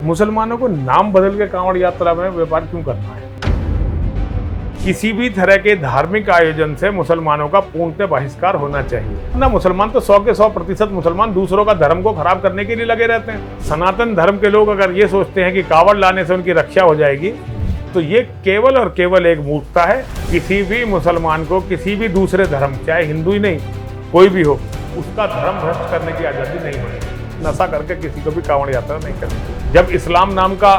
मुसलमानों को नाम बदल के कांवड़ यात्रा में व्यापार क्यों करना है? किसी भी तरह के धार्मिक आयोजन से मुसलमानों का पूर्णतः बहिष्कार होना चाहिए। ना मुसलमान तो 100 के 100% मुसलमान दूसरों का धर्म को खराब करने के लिए लगे रहते हैं। सनातन धर्म के लोग अगर ये सोचते हैं कि कांवड़ लाने से उनकी रक्षा हो जाएगी, तो ये केवल और केवल एक मूर्खता है। किसी भी मुसलमान को किसी भी दूसरे धर्म, चाहे हिंदू ही नहीं कोई भी हो, उसका धर्म भ्रष्ट करने की आज़ादी नहीं होगी। नशा करके किसी को भी कांवड़ यात्रा नहीं करनी। जब इस्लाम नाम का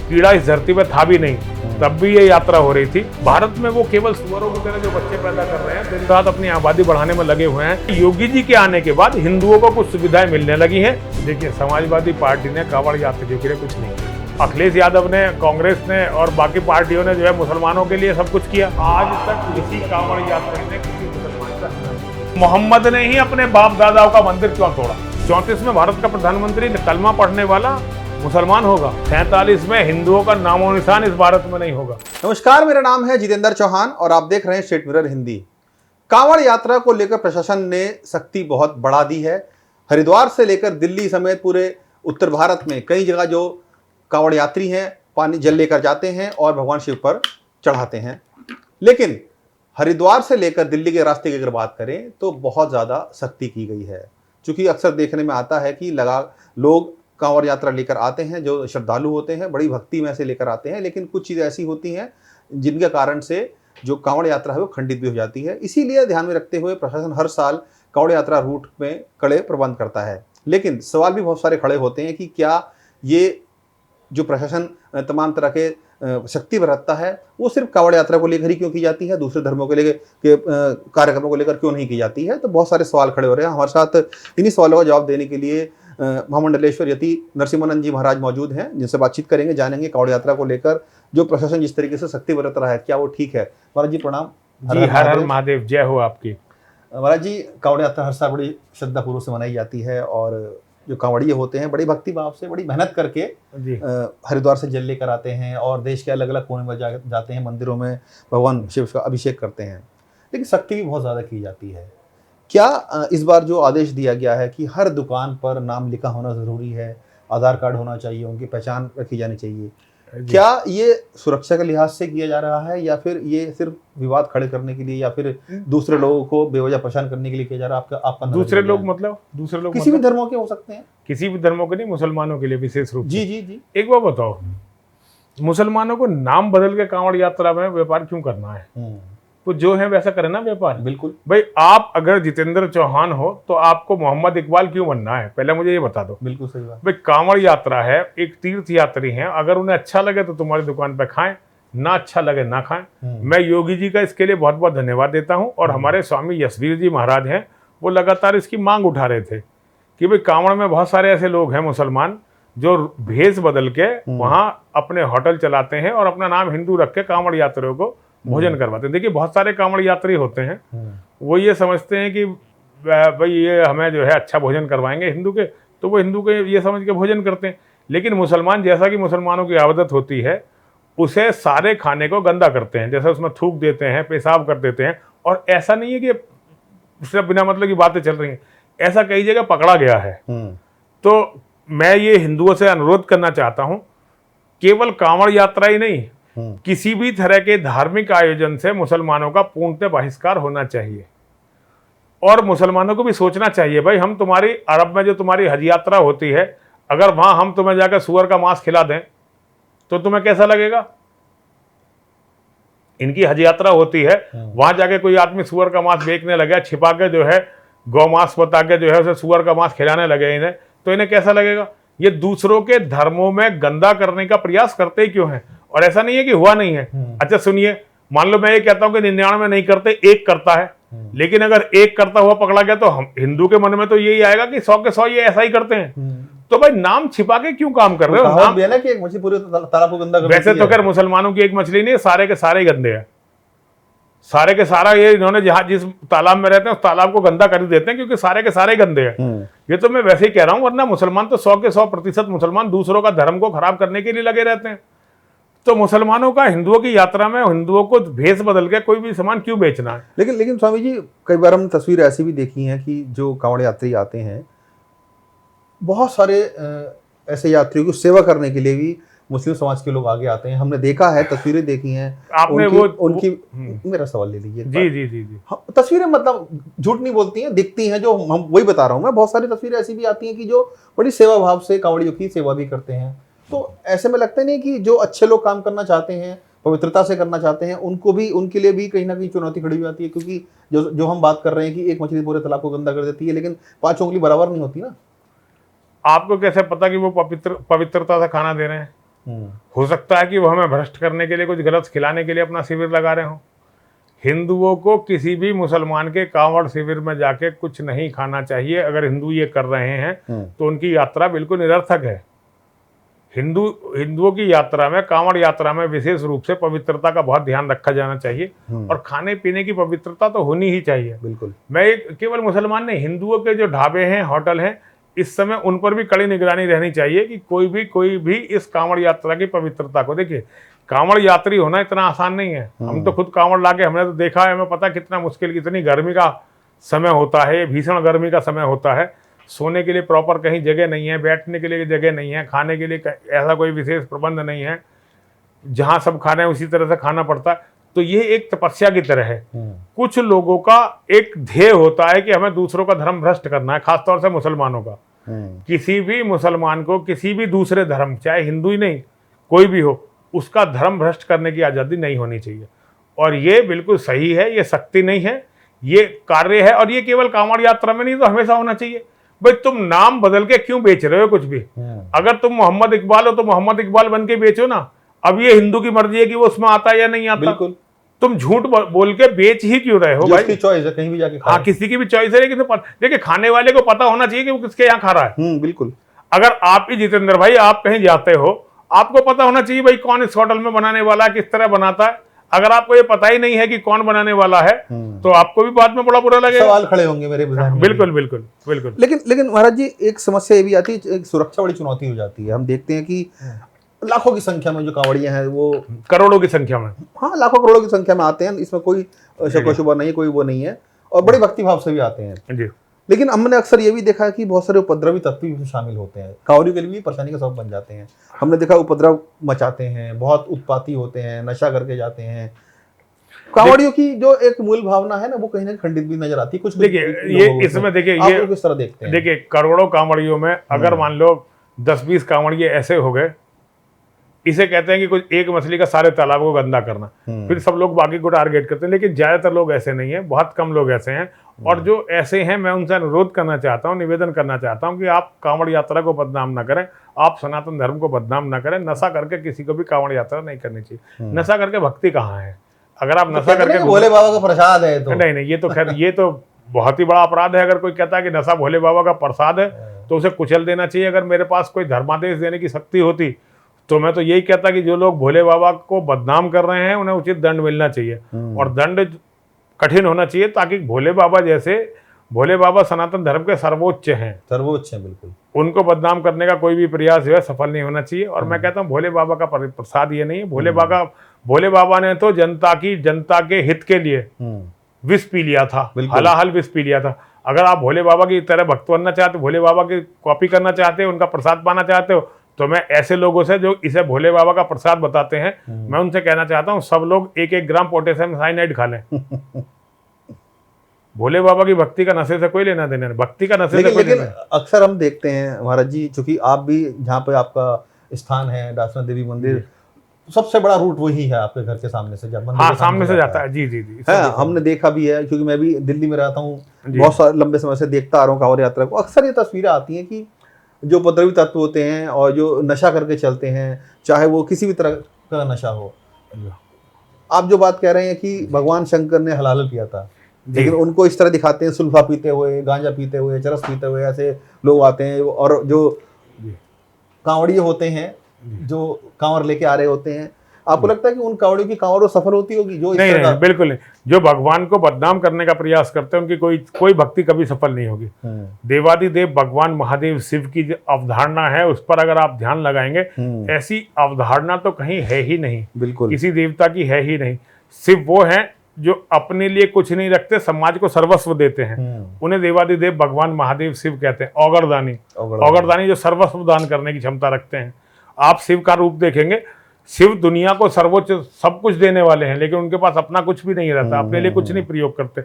कीड़ा इस धरती पर था भी नहीं, तब भी ये यात्रा हो रही थी। भारत में वो केवल सुअरों की तरह जो बच्चे पैदा कर रहे हैं, दिन रात अपनी आबादी बढ़ाने में लगे हुए हैं। योगी जी के आने के बाद हिंदुओं को कुछ सुविधाएं मिलने लगी हैं। देखिए, समाजवादी पार्टी ने कांवड़ यात्रियों के लिए कुछ नहीं किया। अखिलेश यादव ने, कांग्रेस ने और बाकी पार्टियों ने जो है मुसलमानों के लिए सब कुछ किया। आज तक किसी कांवड़ यात्री ने किसी मुसलमान का, मोहम्मद ने ही अपने बाप दादाओं का मंदिर क्यों तोड़ा? 34 में भारत का प्रधानमंत्री कलमा पढ़ने वाला मुसलमान होगा। 47 में हिंदुओं का नामो निशान इस भारत में नहीं होगा। नमस्कार, मेरा नाम है जितेंद्र चौहान और आप देख रहे हैं स्टेट मिरर हिंदी। कांवड़ यात्रा को लेकर प्रशासन ने सख्ती बहुत बढ़ा दी है। हरिद्वार से लेकर दिल्ली समेत पूरे उत्तर भारत में कई जगह जो कांवड़ यात्री हैं पानी जल लेकर जाते हैं और भगवान शिव पर चढ़ाते हैं। लेकिन हरिद्वार से लेकर दिल्ली के रास्ते की अगर बात करें तो बहुत ज़्यादा सख्ती की गई है। चूँकि अक्सर देखने में आता है कि लोग कांवड़ यात्रा लेकर आते हैं, जो श्रद्धालु होते हैं बड़ी भक्ति में से लेकर आते हैं, लेकिन कुछ चीज़ें ऐसी होती हैं जिनके कारण से जो कांवड़ यात्रा है वो खंडित भी हो जाती है। इसीलिए ध्यान में रखते हुए प्रशासन हर साल कांवड़ यात्रा रूट में कड़े प्रबंध करता है। लेकिन सवाल भी बहुत सारे खड़े होते हैं कि क्या ये जो प्रशासन तमाम तरह के शक्ति बरतता है वो सिर्फ कांवड़ यात्रा को लेकर ही क्यों की जाती है, दूसरे धर्मों को लेकर के कार्यक्रमों को लेकर क्यों नहीं की जाती है? तो बहुत सारे सवाल खड़े हो रहे हैं। हमारे साथ इन्हीं सवालों का जवाब देने के लिए महामंडलेश्वर यति नरसिम्हानंद जी महाराज मौजूद हैं, जिनसे बातचीत करेंगे, जानेंगे कांवड़ यात्रा को लेकर जो प्रशासन जिस तरीके से सख्ती बरत रहा है क्या वो ठीक है। महाराज जी प्रणाम। जी, हर हर महादेव, जय हो आपकी। महाराज जी, कांवड़ यात्रा हर साल बड़ी श्रद्धापूर्वक से मनाई जाती है और जो कांवड़िए होते हैं बड़ी भक्ति भाव से, बड़ी मेहनत करके हरिद्वार से जल लेकर आते हैं और देश के अलग अलग कोने में जाते हैं, मंदिरों में भगवान शिव का अभिषेक करते हैं। लेकिन सख्ती भी बहुत ज़्यादा की जाती है। क्या इस बार जो आदेश दिया गया है कि हर दुकान पर नाम लिखा होना ज़रूरी है, आधार कार्ड होना चाहिए, उनकी पहचान रखी जानी चाहिए, क्या ये सुरक्षा के लिहाज से किया जा रहा है या फिर ये सिर्फ विवाद खड़े करने के लिए या फिर दूसरे लोगों को बेवजह परेशान करने के लिए किया जा रहा है? आपका दूसरे लोग मतलब किसी भी धर्मों के हो सकते हैं? किसी भी धर्मों के नहीं, मुसलमानों के लिए विशेष रूप से। जी जी जी। एक बार बताओ, मुसलमानों को नाम बदल के कांवड़ यात्रा में व्यापार क्यों करना है? तो जो है वैसा करे ना व्यापार। बिल्कुल भाई, आप अगर जितेंद्र चौहान हो तो आपको मोहम्मद इकबाल क्यों बनना है? पहले मुझे ये बता दो। बिल्कुल सही बात। भाई, कांवड़ यात्रा है, एक तीर्थ यात्री हैं, अगर उन्हें अच्छा लगे तो तुम्हारी दुकान पे खाएं, ना अच्छा लगे ना खाएं। मैं योगी जी का इसके लिए बहुत बहुत धन्यवाद देता हूं। और हमारे स्वामी यशवीर जी महाराज हैं, वो लगातार इसकी मांग उठा रहे थे कि भाई कांवड़ में बहुत सारे ऐसे लोग हैं मुसलमान जो भेष बदल के वहां अपने होटल चलाते हैं और अपना नाम हिंदू रख के कांवड़ यात्रियों को भोजन करवाते हैं। देखिए, बहुत सारे कांवड़ यात्री होते हैं, वो ये समझते हैं कि भाई ये हमें जो है अच्छा भोजन करवाएंगे हिंदू के, तो वो हिंदू के ये समझ के भोजन करते हैं। लेकिन मुसलमान, जैसा कि मुसलमानों की आदत होती है, उसे सारे खाने को गंदा करते हैं, जैसे उसमें थूक देते हैं, पेशाब कर देते हैं। और ऐसा नहीं है कि सिर्फ बिना मतलब की बातें चल रही हैं, ऐसा कई जगह पकड़ा गया है। तो मैं ये हिंदुओं से अनुरोध करना चाहता हूँ, केवल कांवड़ यात्रा ही नहीं, किसी भी तरह के धार्मिक आयोजन से मुसलमानों का पूर्णतः बहिष्कार होना चाहिए। और मुसलमानों को भी सोचना चाहिए, भाई हम तुम्हारी अरब में जो तुम्हारी हज यात्रा होती है, अगर वहां हम तुम्हें जाकर सुअर का मांस खिला दें तो तुम्हें कैसा लगेगा? इनकी हज यात्रा होती है, वहां जाके कोई आदमी सुअर का मांस बेचने लगे, छिपा के जो है गौ मांस बता के जो है उसे सुअर का मांस खिलाने लगे इन्हें, तो इन्हें कैसा लगेगा? ये दूसरों के धर्मों में गंदा करने का प्रयास करते ही क्यों है? और ऐसा नहीं है कि हुआ नहीं है। अच्छा सुनिए, मान लो मैं ये कहता हूं कि 99 नहीं करते, एक करता है, लेकिन अगर एक करता हुआ पकड़ा गया तो हम हिंदू के मन में तो यही आएगा कि 100 के 100 ये ऐसा ही करते हैं। तो भाई नाम छिपा के क्यों काम कर रहे हो? नाम भी है ना कि एक मछली पूरे तालाब को गंदा कर, वैसे तो खैर मुसलमानों की एक मछली नहीं है, सारे के सारे गंदे हैं, सारे के सारा। ये इन्होंने जहां जिस तालाब में रहते हैं उस तालाब को गंदा कर देते हैं, क्योंकि सारे के सारे गंदे हैं। ये तो मैं वैसे ही कह रहा हूं, वरना मुसलमान तो 100 के 100% मुसलमान दूसरों का धर्म को खराब करने के लिए लगे रहते हैं। तो मुसलमानों का हिंदुओं की यात्रा में हिंदुओं को भेष बदल के कोई भी सामान क्यों बेचना है? लेकिन स्वामी जी, कई बार हम तस्वीर ऐसी भी देखी हैं कि जो कांवड़ यात्री आते हैं, बहुत सारे ऐसे यात्रियों की सेवा करने के लिए भी मुस्लिम समाज के लोग आगे आते हैं। हमने देखा है, तस्वीरें देखी हैं आपने उनकी मेरा सवाल ले लीजिए। जी जी जी जी। हाँ, तस्वीरें मतलब झूठ नहीं बोलती हैं, दिखती हैं, जो हम वही बता रहा हूँ मैं। बहुत सारी तस्वीरें ऐसी भी आती हैं कि जो बड़ी सेवा भाव से कांवड़ियों की सेवा भी करते हैं। तो ऐसे में लगता नहीं कि जो अच्छे लोग काम करना चाहते हैं, पवित्रता से करना चाहते हैं, उनको भी, उनके लिए भी कहीं ना कहीं चुनौती खड़ी हो जाती है। क्योंकि जो हम बात कर रहे हैं कि एक मछली पूरे तालाब को गंदा कर देती है, लेकिन 5 उंगली बराबर नहीं होती ना। आपको कैसे पता कि वो पवित्रता से खाना दे रहे हैं? हो सकता है कि वो हमें भ्रष्ट करने के लिए, कुछ गलत खिलाने के लिए अपना शिविर लगा रहे हो। हिंदुओं को किसी भी मुसलमान के कांवड़ शिविर में जाके कुछ नहीं खाना चाहिए। अगर हिंदू ये कर रहे हैं तो उनकी यात्रा बिल्कुल निरर्थक है। हिंदुओं की यात्रा में, कांवड़ यात्रा में विशेष रूप से पवित्रता का बहुत ध्यान रखा जाना चाहिए और खाने पीने की पवित्रता तो होनी ही चाहिए। बिल्कुल। मैं केवल मुसलमान नहीं, हिंदुओं के जो ढाबे हैं, होटल हैं, इस समय उन पर भी कड़ी निगरानी रहनी चाहिए कि कोई भी इस कांवड़ यात्रा की पवित्रता को, देखिए कांवड़ यात्री होना इतना आसान नहीं है। हम तो खुद कांवड़ लाके, हमने तो देखा है, हमें पता कितना मुश्किल, कितनी गर्मी का समय होता है, भीषण गर्मी का समय होता है। सोने के लिए प्रॉपर कहीं जगह नहीं है, बैठने के लिए जगह नहीं है, खाने के लिए ऐसा कोई विशेष प्रबंध नहीं है। जहाँ सब खा रहे हैं उसी तरह से खाना पड़ता है। तो ये एक तपस्या की तरह है। कुछ लोगों का एक ध्येय होता है कि हमें दूसरों का धर्म भ्रष्ट करना है, खासतौर से मुसलमानों का। किसी भी मुसलमान को किसी भी दूसरे धर्म, चाहे हिंदू ही नहीं कोई भी हो, उसका धर्म भ्रष्ट करने की आज़ादी नहीं होनी चाहिए। और ये बिल्कुल सही है, ये सख्ती नहीं है, ये कार्य है। और ये केवल कांवड़ यात्रा में नहीं, तो हमेशा होना चाहिए। भाई तुम नाम बदल के क्यों बेच रहे हो कुछ भी? अगर तुम मोहम्मद इकबाल हो तो मोहम्मद इकबाल बन के बेचो ना। अब ये हिंदू की मर्जी है कि वो उसमें आता है या नहीं आता। बिल्कुल। तुम झूठ बोल के बेच ही क्यों रहे हो भाई? उसकी चॉइस है, कहीं भी जाके हाँ, किसी की भी चॉइस है, लेकिन देखिए खाने वाले को पता होना चाहिए कि वो किसके यहाँ खा रहा है। बिल्कुल। अगर आप ही जितेंद्र भाई, आप कहीं जाते हो, आपको पता होना चाहिए भाई कौन इस होटल में बनाने वाला है, किस तरह बनाता है। अगर आपको ये पता ही नहीं है कि कौन बनाने वाला है, तो आपको भी बाद में बड़ा बुरा लगेगा, सवाल खड़े होंगे मेरे। बिल्कुल बिल्कुल बिल्कुल। लेकिन महाराज जी, एक समस्या ये भी आती है, एक सुरक्षा बड़ी चुनौती हो जाती है। हम देखते हैं कि लाखों की संख्या में जो कांवड़ियां हैं, वो करोड़ों की संख्या में, हाँ, लाखों करोड़ों की संख्या में आते हैं। इसमें कोई शक व शुबा नहीं है, कोई वो नहीं है, और बड़े भक्ति भाव से भी आते हैं जी। लेकिन हमने अक्सर ये भी देखा है कि बहुत सारे उपद्रवी तत्व भी शामिल होते हैं, कांवड़ियों के लिए भी परेशानी का सबब बन जाते हैं। हमने देखा उपद्रव मचाते हैं, बहुत उत्पाती होते हैं, नशा करके जाते हैं। कांवड़ियों की जो एक मूल भावना है ना, वो कहीं ना कहीं खंडित भी नजर आती है। कुछ देखिए ये इसमें, देखिए ये किस तरह देखते हैं? देखिए करोड़ों कांवड़ियों में अगर मान लो 10-20 कांवड़िये ऐसे हो गए, इसे कहते हैं कि कुछ एक मछली का सारे तालाब को गंदा करना, फिर सब लोग बाकी को टारगेट करते हैं। लेकिन ज्यादातर लोग ऐसे नहीं है, बहुत कम लोग ऐसे हैं। और जो ऐसे हैं, मैं उनसे अनुरोध करना चाहता हूँ, निवेदन करना चाहता हूँ कि आप कांवड़ यात्रा को बदनाम ना करें, आप सनातन धर्म को बदनाम ना करें। नशा करके किसी को भी कांवड़ यात्रा नहीं करनी चाहिए। नशा करके भक्ति कहाँ है? अगर आप नशा करके, भोले बाबा का प्रसाद है तो नहीं, ये तो खैर, ये तो बहुत ही बड़ा अपराध है। अगर कोई कहता है कि नशा भोले बाबा का प्रसाद है, तो उसे कुचल देना चाहिए। अगर मेरे पास कोई धर्मादेश देने की शक्ति होती, तो मैं तो यही कहता कि जो लोग भोले बाबा को बदनाम कर रहे हैं, उन्हें उचित दंड मिलना चाहिए। और दंड कठिन होना चाहिए, ताकि भोले बाबा जैसे, भोले बाबा सनातन धर्म के सर्वोच्च हैं, सर्वोच्च हैं, बिल्कुल। उनको बदनाम करने का कोई भी प्रयास जो है सफल नहीं होना चाहिए। और मैं कहता हूँ भोले बाबा का प्रसाद ये नहीं है। भोले बाबा ने तो जनता के हित के लिए विष पी लिया था, हलाहल विष पी लिया था। अगर आप भोले बाबा की तरह भक्त बनना चाहते हो, भोले बाबा की कॉपी करना चाहते हो, उनका प्रसाद पाना चाहते हो, तो मैं ऐसे लोगों से जो इसे भोले बाबा का प्रसाद बताते हैं, मैं उनसे कहना चाहता हूं सब लोग 1-1 ग्राम पोटेशियम साइनाइड खा लें। भोले बाबा की भक्ति का नशे से कोई लेना देना नहीं, भक्ति का नशे से कोई लेना। अक्सर हम देखते हैं महाराज जी, चूंकि आप भी जहाँ पे आपका स्थान है, दासना देवी मंदिर, सबसे बड़ा रूट वही है आपके घर के सामने से, जब हाँ, सामने से जाता है। जी जी जी, हमने देखा भी है, क्योंकि मैं भी दिल्ली में रहता हूँ, बहुत सारे लंबे समय से देखता आ रहा हूँ कांवड़ यात्रा को। अक्सर ये तस्वीरें आती हैं कि जो उपद्रवी तत्व होते हैं और जो नशा करके चलते हैं, चाहे वो किसी भी तरह का नशा हो। आप जो बात कह रहे हैं कि भगवान शंकर ने हलाल किया था, लेकिन उनको इस तरह दिखाते हैं, सुल्फा पीते हुए, गांजा पीते हुए, चरस पीते हुए, ऐसे लोग आते हैं। और जो कांवड़िये होते हैं, जो कांवर लेके आ रहे होते हैं, आपको लगता है कि उन कांवड़ियों की कांवड़ सफल होती होगी? जो नहीं, बिल्कुल नहीं। जो भगवान को बदनाम करने का प्रयास करते हैं, उनकी कोई भक्ति कभी सफल नहीं होगी। देवादिदेव भगवान महादेव शिव की जो अवधारणा है, उस पर अगर आप ध्यान लगाएंगे, ऐसी अवधारणा तो कहीं है ही नहीं, बिल्कुल, किसी देवता की है ही नहीं। शिव वो है जो अपने लिए कुछ नहीं रखते, समाज को सर्वस्व देते हैं, उन्हें देवादिदेव भगवान महादेव शिव कहते हैं। औगरदानी जो सर्वस्व दान करने की क्षमता रखते हैं। आप शिव का रूप देखेंगे, शिव दुनिया को सर्वोच्च सब कुछ देने वाले हैं, लेकिन उनके पास अपना कुछ भी नहीं रहता, अपने लिए कुछ नहीं प्रयोग करते।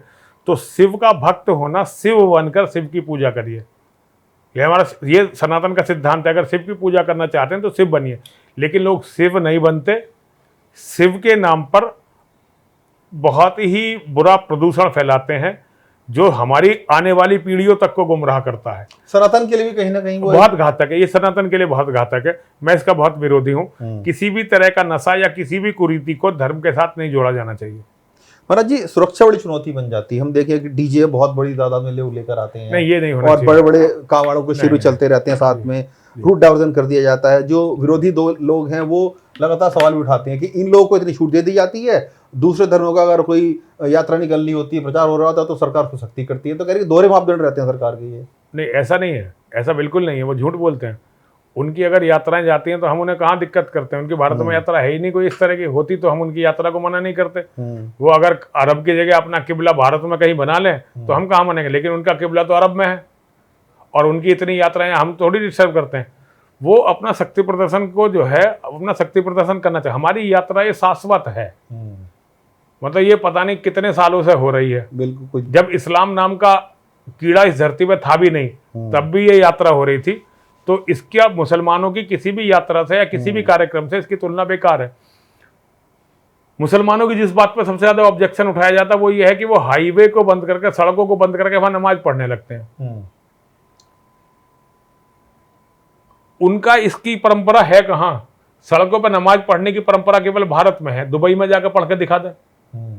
तो शिव का भक्त होना, शिव बनकर शिव की पूजा करिए, ये सनातन का सिद्धांत है। अगर शिव की पूजा करना चाहते हैं तो शिव बनिए, लेकिन लोग शिव नहीं बनते, शिव के नाम पर बहुत ही बुरा प्रदूषण फैलाते हैं, जो हमारी आने वाली पीढ़ियों तक को गुमराह करता है। सनातन के लिए भी कहीं ना कहीं बहुत घातक है, ये सनातन के लिए बहुत घातक है। मैं इसका बहुत विरोधी हूँ। किसी भी तरह का नशा या किसी भी कुरीति को धर्म के साथ नहीं जोड़ा जाना चाहिए। महाराज जी, सुरक्षा बड़ी चुनौती बन जाती है। हम देखें कि डीजे बहुत बड़ी तादाद में लोग लेकर आते हैं, नहीं ये नहीं होना और बड़े बड़े कावड़ों के शुरू चलते रहते हैं, साथ में रूट डाइवर्जन कर दिया जाता है। जो विरोधी दो लोग हैं वो लगातार सवाल भी उठाते हैं कि इन लोगों को इतनी छूट दे दी जाती है, दूसरे धर्मों का अगर कोई यात्रा निकलनी होती है, प्रचार हो रहा होता है, तो सरकार को सख्ती करती है। तो कह रही दोहरे मापदंड रहते हैं सरकार के। ये नहीं, ऐसा नहीं है, ऐसा बिल्कुल नहीं है। वो झूठ बोलते हैं। उनकी अगर यात्राएं जाती हैं तो हम उन्हें कहाँ दिक्कत करते हैं। उनकी भारत में यात्रा है ही नहीं कोई इस तरह की, होती तो हम उनकी यात्रा को मना नहीं करते। वो अगर अरब की जगह अपना किबला भारत में कहीं बना लें तो हम कहाँ मानेंगे, लेकिन उनका किबला तो अरब में है और उनकी इतनी यात्राएं हम थोड़ी डिस्टर्ब करते हैं। वो अपना शक्ति प्रदर्शन को जो है, अपना शक्ति प्रदर्शन करना चाहिए। हमारी यात्रा ये शाश्वत है, मतलब ये पता नहीं कितने सालों से हो रही है। बिल्कुल, जब इस्लाम नाम का कीड़ा इस धरती पे था भी नहीं, तब भी ये यात्रा हो रही थी। तो इसका मुसलमानों की किसी भी यात्रा से या किसी भी कार्यक्रम से इसकी तुलना बेकार है। मुसलमानों की जिस बात पर सबसे ज्यादा ऑब्जेक्शन उठाया जाता है वो ये है कि वो हाईवे को बंद करके, सड़कों को बंद करके वहां नमाज पढ़ने लगते हैं। उनका इसकी परंपरा है कहां? सड़कों पर नमाज पढ़ने की परंपरा केवल भारत में है। दुबई में जाकर पढ़ के दिखा दे,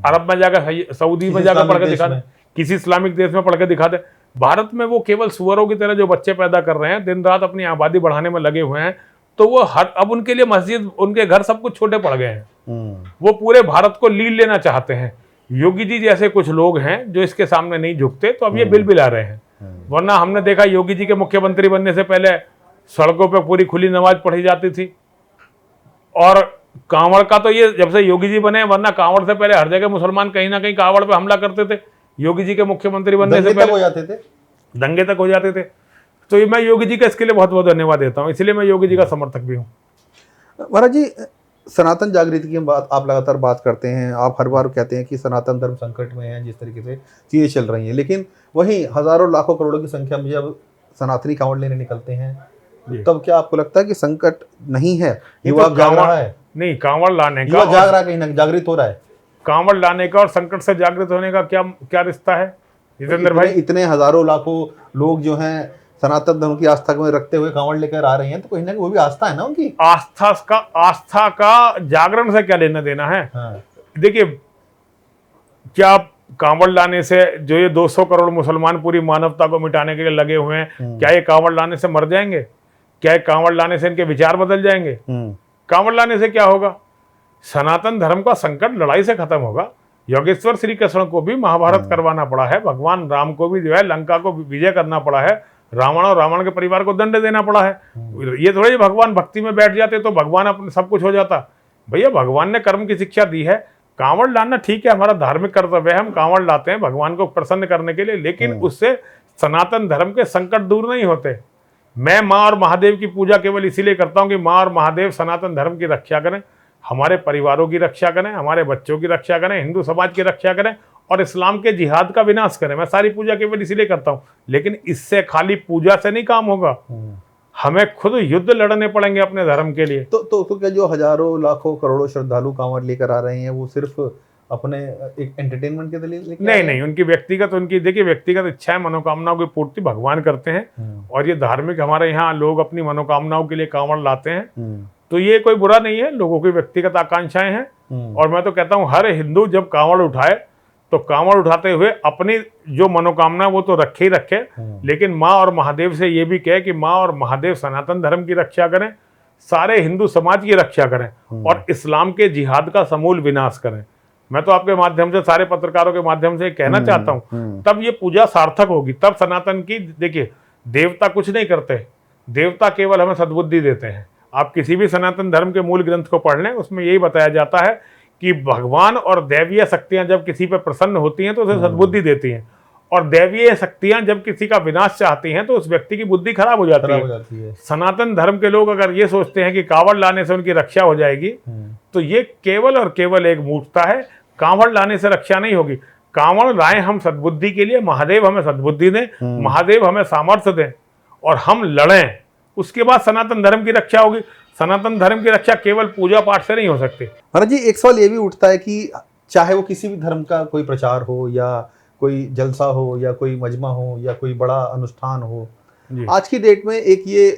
अरब में जाकर, सऊदी में जाकर पढ़ के दिखा दे, किसी इस्लामिक देश में पढ़ के दिखा दे। भारत में वो केवल सुअरों की तरह जो बच्चे पैदा कर रहे हैं, दिन रात अपनी आबादी बढ़ाने में लगे हुए हैं। तो वो अब उनके लिए मस्जिद, उनके घर सब कुछ छोटे पड़ गए हैं। वो पूरे भारत को लीड लेना चाहते हैं। योगी जी जैसे कुछ लोग हैं जो इसके सामने नहीं झुकते, तो अब ये बिल बिला रहे हैं। वरना हमने देखा योगी जी के मुख्यमंत्री बनने से पहले सड़कों पर पूरी खुली नमाज पढ़ी जाती थी। और कांवड़ का तो ये जब से योगी जी बने, वरना कांवड़ से पहले हर जगह मुसलमान कहीं ना कहीं कांवड़ पे हमला करते थे। योगी जी के मुख्यमंत्री बनने से पहले हो जाते थे, दंगे तक हो जाते थे। तो ये मैं योगी जी का इसके लिए बहुत बहुत धन्यवाद देता हूँ, इसलिए मैं योगी जी का समर्थक भी हूँ। महाराज जी, सनातन जागृति की बात आप लगातार बात करते हैं, आप हर बार कहते हैं कि सनातन धर्म संकट में है, जिस तरीके से चीजें चल रही हैं, लेकिन वहीं हजारों लाखों करोड़ों की संख्या में जब सनातनी कांवड़ लेने निकलते हैं, तब क्या आपको लगता है कि संकट नहीं है? युवा जाग रहा है? नहीं, कांवड़ लाने का जाग रहा है, कहीं ना जागृत हो रहा है। कांवड़ लाने का और संकट से जागृत होने का क्या क्या रिश्ता है जितेंद्र भाई? इतने हजारों लाखों लोग जो हैं सनातन धर्म की आस्था को रखते हुए कांवड़ लेकर आ रहे हैं, तो कहीं ना कहीं वो भी आस्था है ना उनकी। आस्था का जागरण से क्या लेना देना है? देखिए, क्या कांवड़ लाने से जो ये 200 करोड़ मुसलमान पूरी मानवता को मिटाने के लिए लगे हुए हैं, क्या ये कांवड़ लाने से मर जाएंगे? क्या ये कांवड़ लाने से इनके विचार बदल जाएंगे? कांवड़ लाने से क्या होगा? सनातन धर्म का संकट लड़ाई से खत्म होगा। योगेश्वर श्री कृष्ण को भी महाभारत करवाना पड़ा है, भगवान राम को भी जो है लंका को विजय करना पड़ा है, रावण और रावण के परिवार को दंड देना पड़ा है। ये थोड़े भगवान भक्ति में बैठ जाते तो भगवान अपने सब कुछ हो जाता। भैया, भगवान ने कर्म की शिक्षा दी है। कांवड़ लाना ठीक है, हमारा धार्मिक कर्तव्य है, हम कांवड़ लाते हैं भगवान को प्रसन्न करने के लिए, लेकिन उससे सनातन धर्म के संकट दूर नहीं होते। मैं माँ और महादेव की पूजा केवल इसीलिए करता हूँ कि माँ और महादेव सनातन धर्म की रक्षा करें, हमारे परिवारों की रक्षा करें, हमारे बच्चों की रक्षा करें, हिंदू समाज की रक्षा करें और इस्लाम के जिहाद का विनाश करें। मैं सारी पूजा केवल इसीलिए करता हूँ, लेकिन इससे खाली पूजा से नहीं काम होगा, हमें खुद युद्ध लड़ने पड़ेंगे अपने धर्म के लिए। तो क्या जो हजारों लाखों करोड़ों श्रद्धालु कांवड़ लेकर आ रहे हैं, वो सिर्फ अपने एक एंटरटेनमेंट के लिए? नहीं, उनकी व्यक्तिगत, देखिए व्यक्तिगत इच्छाएं, मनोकामनाओं की पूर्ति भगवान करते हैं। और ये धार्मिक, हमारे यहाँ लोग अपनी मनोकामनाओं के लिए कांवड़ लाते हैं, तो ये कोई बुरा नहीं है, लोगों की व्यक्तिगत आकांक्षाएं हैं। और मैं तो कहता हूँ हर हिंदू जब कांवड़ उठाए तो कांवड़ उठाते हुए अपनी जो मनोकामना वो तो रखे ही रखे, लेकिन माँ और महादेव से ये भी कहे कि माँ और महादेव सनातन धर्म की रक्षा करें, सारे हिंदू समाज की रक्षा करें और इस्लाम के जिहाद का समूल विनाश करें। मैं तो आपके माध्यम से, सारे पत्रकारों के माध्यम से कहना चाहता हूँ, तब ये पूजा सार्थक होगी, तब सनातन की। देखिए, देवता कुछ नहीं करते, देवता केवल हमें सद्बुद्धि देते हैं। आप किसी भी सनातन धर्म के मूल ग्रंथ को पढ़ लें, उसमें यही बताया जाता है कि भगवान और दैवीय शक्तियां जब किसी पर प्रसन्न होती हैं तो उसे सद्बुद्धि देती हैं, और दैवीय शक्तियां जब किसी का विनाश चाहती हैं तो उस व्यक्ति की बुद्धि खराब हो जाती है। सनातन धर्म के लोग अगर ये सोचते हैं कि कांवड़ लाने से उनकी रक्षा हो जाएगी, तो ये केवल और केवल एक मूर्खता है। कांवड़ लाने से रक्षा नहीं होगी। कांवड़ लाए हम सद्बुद्धि के लिए, महादेव हमें सद्बुद्धि दें, महादेव हमें सामर्थ्य दें और हम लड़ें, उसके बाद सनातन धर्म की रक्षा होगी। सनातन धर्म की रक्षा केवल पूजा पाठ से नहीं हो सकती। महाराज जी, एक सवाल ये भी उठता है कि चाहे वो किसी भी धर्म का कोई प्रचार हो या कोई जलसा हो या कोई मजमा हो या कोई बड़ा अनुष्ठान हो, आज की डेट में एक ये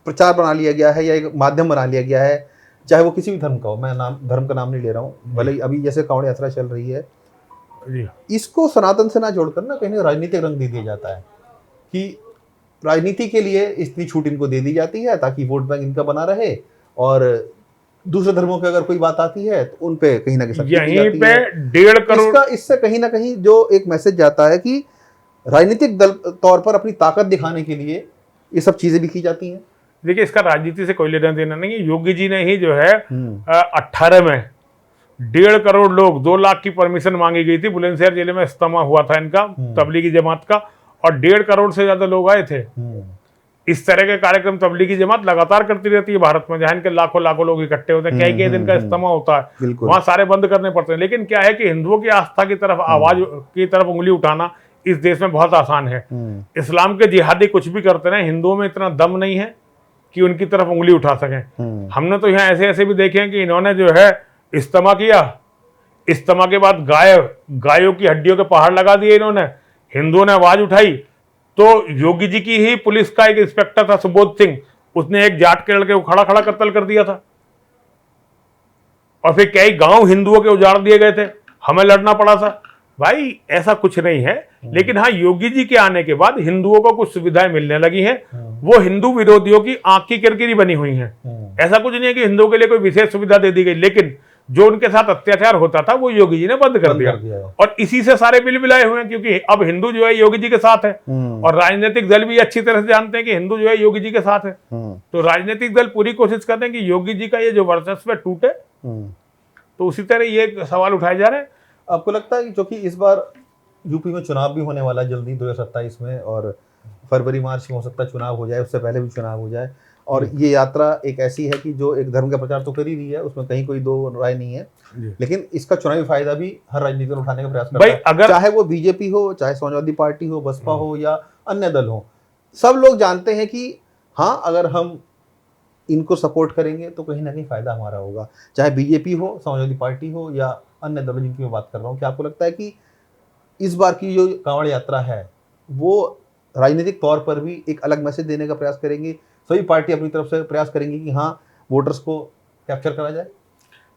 प्रचार बना लिया गया है या एक माध्यम बना लिया गया है, चाहे वो किसी भी धर्म का हो, मैं धर्म का नाम नहीं ले रहा हूँ, भले ही अभी जैसे कांवड़ यात्रा चल रही है, इसको सनातन से ना जोड़कर ना कहीं राजनीतिक रंग दे दिया जाता है कि राजनीति के लिए इतनी छूट इनको दे दी जाती है ताकि वोट बैंक इनका बना रहे, और दूसरे धर्मों की अगर कोई बात आती है तो उन पे कहीं ना कहीं यहीं पे 1.5 करोड़ इससे कहीं ना कहीं जो एक मैसेज जाता है कि राजनीतिक दल तौर पर अपनी ताकत दिखाने के लिए ये सब चीजें भी की जाती हैं। देखिए, इसका राजनीति से कोई लेना देना नहीं है। योगी जी ने ही जो है 18 में 1.5 करोड़ लोग, 2 लाख की परमिशन मांगी गई थी, बुलंदशहर जिले में इज्तिमा हुआ था इनका तबलीगी जमात का, और 1.5 करोड़ से ज्यादा लोग आए थे। इस तरह के कार्यक्रम तबलीगी जमात लगातार करती रहती है भारत में, जहां इनके लाखों लाखों लोग इकट्ठे होते हैं, कई दिन का इज्तिमा होता है, वहां सारे बंद करने पड़ते हैं। लेकिन क्या है कि हिंदुओं की आस्था की तरफ, आवाज की तरफ उंगली उठाना इस देश में बहुत आसान है। इस्लाम के जिहादी कुछ भी करते रहे, हिंदुओं में इतना दम नहीं है कि उनकी तरफ उंगली उठा सकें। हमने तो यहाँ ऐसे ऐसे भी देखे हैं कि इन्होंने जो है इज्तिमा किया, इज्तिमा के बाद गायों की हड्डियों के पहाड़ लगा दिए इन्होंने, हिंदुओं ने आवाज उठाई तो योगी जी की ही पुलिस का एक इंस्पेक्टर था सुबोध सिंह, उसने एक जाट के लड़के को खड़ा खड़ा कत्ल कर दिया था, और फिर कई गांव हिंदुओं के उजाड़ दिए गए थे, हमें लड़ना पड़ा था। भाई ऐसा कुछ नहीं है, लेकिन हाँ, योगी जी के आने के बाद हिंदुओं को कुछ सुविधाएं मिलने लगी हैं, वो हिंदू विरोधियों की आंख की किरकिरी बनी हुई हैं। ऐसा कुछ नहीं है कि हिंदुओं के लिए कोई विशेष सुविधा दे दी गई, लेकिन जो उनके साथ अत्याचार होता था वो योगी जी ने बंद कर दिया। और इसी से सारे बिल बिलाए हुए हैं, क्योंकि अब हिंदू जो है योगी जी के साथ है, और राजनीतिक दल भी अच्छी तरह से जानते हैं कि हिंदू जो है योगी जी के साथ है। तो राजनीतिक दल पूरी कोशिश करते हैं कि योगी जी का ये जो वर्चस्व टूटे। तो उसी तरह ये सवाल उठाए जा रहे हैं। आपको लगता है कि, जो कि इस बार यूपी में चुनाव भी होने वाला जल्दी 2027 में, और फरवरी मार्च में हो सकता है चुनाव हो जाए, उससे पहले भी चुनाव हो जाए, और ये यात्रा एक ऐसी है कि जो एक धर्म का प्रचार तो कर ही रही है, उसमें कहीं कोई दो राय नहीं है, लेकिन इसका चुनावी फायदा भी हर राजनीति में उठाने का प्रयास करता है। अगर चाहे वो बीजेपी हो, चाहे समाजवादी पार्टी हो, बसपा हो या अन्य दल हो, सब लोग जानते हैं कि हाँ, अगर हम इनको सपोर्ट करेंगे तो कहीं ना कहीं फायदा हमारा होगा, चाहे बीजेपी हो, समाजवादी पार्टी हो या अन्य दलों जिनकी मैं बात कर रहा हूँ। क्या आपको लगता है कि इस बार की जो कांवड़ यात्रा है वो राजनीतिक तौर पर भी एक अलग मैसेज देने का प्रयास करेंगे, सभी पार्टी अपनी तरफ से प्रयास करेंगी कि हाँ, वोटर्स को कैप्चर करा जाए?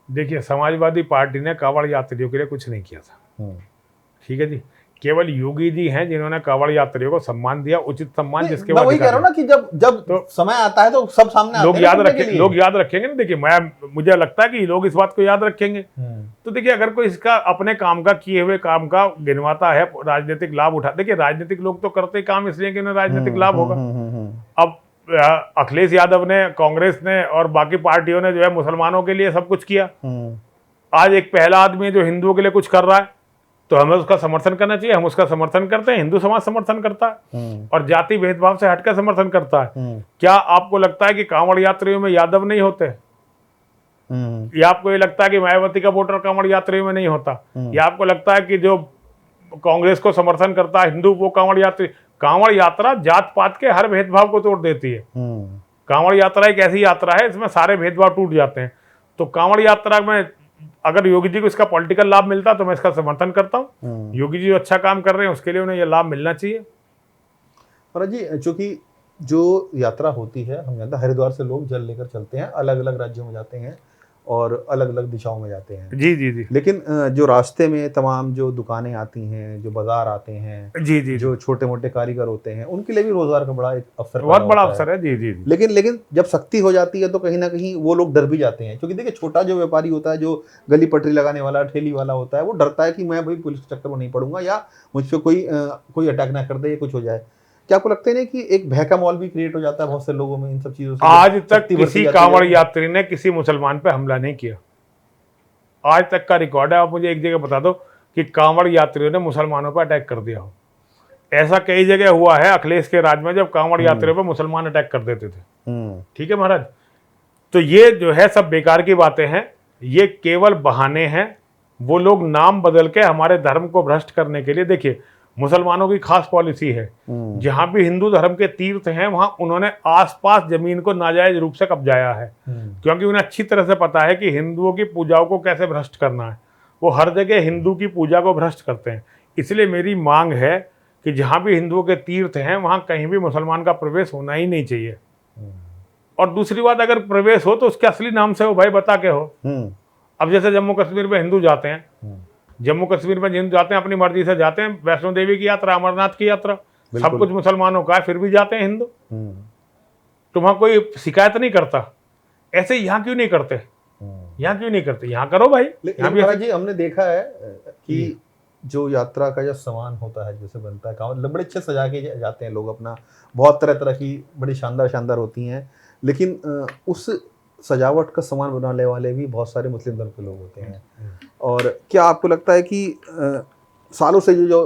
देखिए, समाजवादी पार्टी ने कांवड़ यात्रियों के लिए कुछ नहीं किया था, ठीक है जी, केवल योगी जी हैं जिन्होंने कांवड़ यात्रियों को सम्मान दिया, उचित सम्मान, जिसके बाद वही कह रहा हूं ना कि जब तो समय आता है तो सब सामने लोग याद रखेंगे ना। देखिए, मुझे लगता है कि लोग इस बात को याद रखेंगे। तो देखिए, अगर कोई इसका अपने काम का, किए हुए काम का गिनवाता है, राजनीतिक लाभ उठा, देखिए राजनीतिक लोग तो करते काम इसलिए कि उन्हें राजनीतिक लाभ होगा। अब अखिलेश यादव ने, कांग्रेस ने और बाकी पार्टियों ने जो है मुसलमानों के लिए सब कुछ किया। आज एक पहला आदमी जो हिंदुओं के लिए कुछ कर रहा है तो हमें उसका समर्थन करना चाहिए, हम उसका समर्थन करते हैं, हिंदू समाज समर्थन करता है और जाति भेदभाव से हटकर समर्थन करता है। क्या आपको लगता है कि कांवड़ यात्रियों में यादव नहीं होते? या आपको ये लगता है कि मायावती का वोटर कांवड़ यात्रियों में नहीं होता? या आपको लगता है कि जो कांग्रेस को समर्थन करता है हिंदू, वो कांवड़ यात्री? कांवड़ यात्रा जात पात के हर भेदभाव को तोड़ देती है। कांवड़ यात्रा एक ऐसी यात्रा है इसमें सारे भेदभाव टूट जाते हैं। तो कांवड़ यात्रा में अगर योगी जी को इसका पॉलिटिकल लाभ मिलता तो मैं इसका समर्थन करता हूँ। योगी जी अच्छा काम कर रहे हैं, उसके लिए उन्हें यह लाभ मिलना चाहिए। महाराज जी, चूंकि जो यात्रा होती है, हम जानते हैं हरिद्वार से लोग जल लेकर चलते हैं, अलग अलग राज्यों में जाते हैं और अलग अलग दिशाओं में जाते हैं। जी जी जी। लेकिन जो रास्ते में तमाम जो दुकानें आती हैं, जो बाजार आते हैं, जी जी, जो छोटे मोटे कारीगर होते हैं, उनके लिए भी रोजगार का बड़ा एक अवसर, बहुत बड़ा अवसर है। जी जी। लेकिन जब सख्ती हो जाती है तो कहीं ना कहीं वो लोग डर भी जाते हैं, क्योंकि देखिए छोटा जो व्यापारी होता है, जो गली पटरी लगाने वाला, ठेली वाला होता है, वो डरता है कि मैं भाई पुलिस के चक्कर में नहीं पड़ूंगा या मुझ पर कोई अटैक ना कर दे या कुछ हो जाए। क्या आपको लगता है कि एक भय का माहौल भी क्रिएट हो जाता है बहुत से लोगों में इन सब चीजों से? आज तक किसी कांवड़ यात्री ने किसी मुसलमान पे हमला नहीं किया, आज तक का रिकॉर्ड है, आप मुझे एक जगह बता दो कि कांवड़ यात्रियों ने मुसलमानों पर अटैक कर दिया हो। ऐसा कई जगह हुआ है अखिलेश के राज में, जब कांवड़ यात्रियों पर मुसलमान अटैक कर देते थे। ठीक है महाराज, तो ये जो है सब बेकार की बातें हैं, ये केवल बहाने हैं। वो लोग नाम बदल के हमारे धर्म को भ्रष्ट करने के लिए, देखिए मुसलमानों की खास पॉलिसी है, जहां भी हिंदू धर्म के तीर्थ हैं वहां उन्होंने आसपास जमीन को नाजायज रूप से कब्जाया है, क्योंकि उन्हें अच्छी तरह से पता है कि हिंदुओं की पूजाओं को कैसे भ्रष्ट करना है। वो हर जगह हिंदू की पूजा को भ्रष्ट करते हैं। इसलिए मेरी मांग है कि जहां भी हिंदुओं के तीर्थ हैं वहां कहीं भी मुसलमान का प्रवेश होना ही नहीं चाहिए। और दूसरी बात, अगर प्रवेश हो तो उसके असली नाम से हो भाई, बता के हो। अब जैसे जम्मू कश्मीर में हिंदू जाते हैं, जम्मू कश्मीर में हिंदू जाते हैं, अपनी मर्जी से जाते हैं, वैष्णो देवी की यात्रा, अमरनाथ की यात्रा, सब कुछ मुसलमानों का है, फिर भी जाते हैं हिंदू। तो वहां कोई शिकायत नहीं करता। ऐसे यहाँ क्यों नहीं करते? यहाँ क्यों नहीं करते? यहाँ करो भाई। महाराज जी, हमने देखा है कि जो यात्रा का जो सामान होता है, जैसे बनता है, बड़े अच्छे सजा के जाते हैं लोग अपना, बहुत तरह तरह की बड़ी शानदार शानदार होती हैं, लेकिन उस सजावट का सामान बनाने वाले भी बहुत सारे मुस्लिम धर्म के लोग होते हैं। और क्या आपको लगता है कि सालों से जो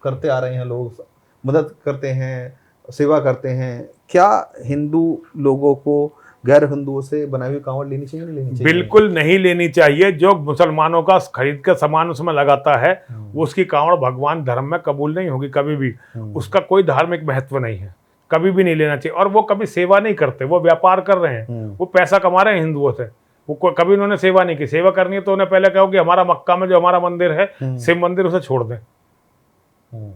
करते आ रहे हैं लोग, मदद करते हैं, सेवा करते हैं, क्या हिंदू लोगों को गैर हिंदुओं से बनाई हुई कांवड़ लेनी चाहिए, नहीं लेनी चाहिए? बिल्कुल नहीं लेनी चाहिए। जो मुसलमानों का खरीद कर सामान उसमें लगाता है वो उसकी कांवड़ भगवान धर्म में कबूल नहीं होगी कभी भी। उसका कोई धार्मिक महत्व नहीं है, कभी भी नहीं लेना चाहिए। और वो कभी सेवा नहीं करते, वो व्यापार कर रहे हैं, वो पैसा कमा रहे हैं हिंदुओं से। वो कभी उन्होंने सेवा नहीं की। सेवा करनी है तो उन्हें पहले कहो कि हमारा मक्का में जो हमारा मंदिर है, शिव मंदिर, उसे छोड़ दें।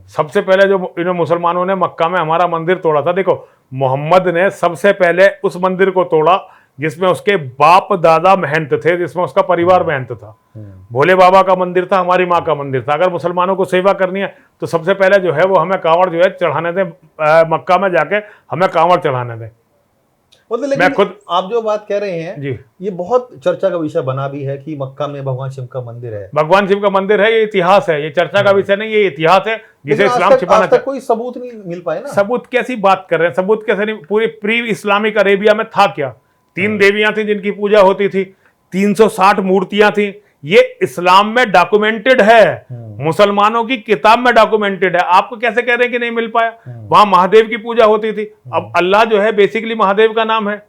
सबसे पहले जो इन मुसलमानों ने मक्का में हमारा मंदिर तोड़ा था, देखो मोहम्मद ने सबसे पहले उस मंदिर को तोड़ा जिसमें उसके बाप दादा महंत थे, जिसमें उसका परिवार महंत था। भोले बाबा का मंदिर था, हमारी माँ का मंदिर था। अगर मुसलमानों को सेवा करनी है तो सबसे पहले जो है वो हमें कांवड़ जो है चढ़ाने दें, मक्का में जाके हमें कांवड़ चढ़ाने दें। लेकिन मैं खुद, आप जो बात कह रहे हैं जी, ये बहुत चर्चा का विषय बना भी है कि मक्का में भगवान शिव का मंदिर है। भगवान शिव का मंदिर है, ये इतिहास है, ये चर्चा का विषय नहीं, ये इतिहास है जिसे इस्लाम छिपाना चाहता है। कोई सबूत नहीं मिल पाए ना। सबूत कैसी बात कर रहे हैं? सबूत कैसे नहीं? पूरी प्री इस्लामिक अरेबिया में था क्या? 3 देवियां थी जिनकी पूजा होती थी, 360 मूर्तियां थी। ये इस्लाम में डॉक्यूमेंटेड है, मुसलमानों की किताब में डॉक्यूमेंटेड है। आपको कैसे कह रहे हैं कि नहीं मिल पाया? वहां महादेव की पूजा होती थी। अब अल्लाह जो है बेसिकली महादेव का नाम है,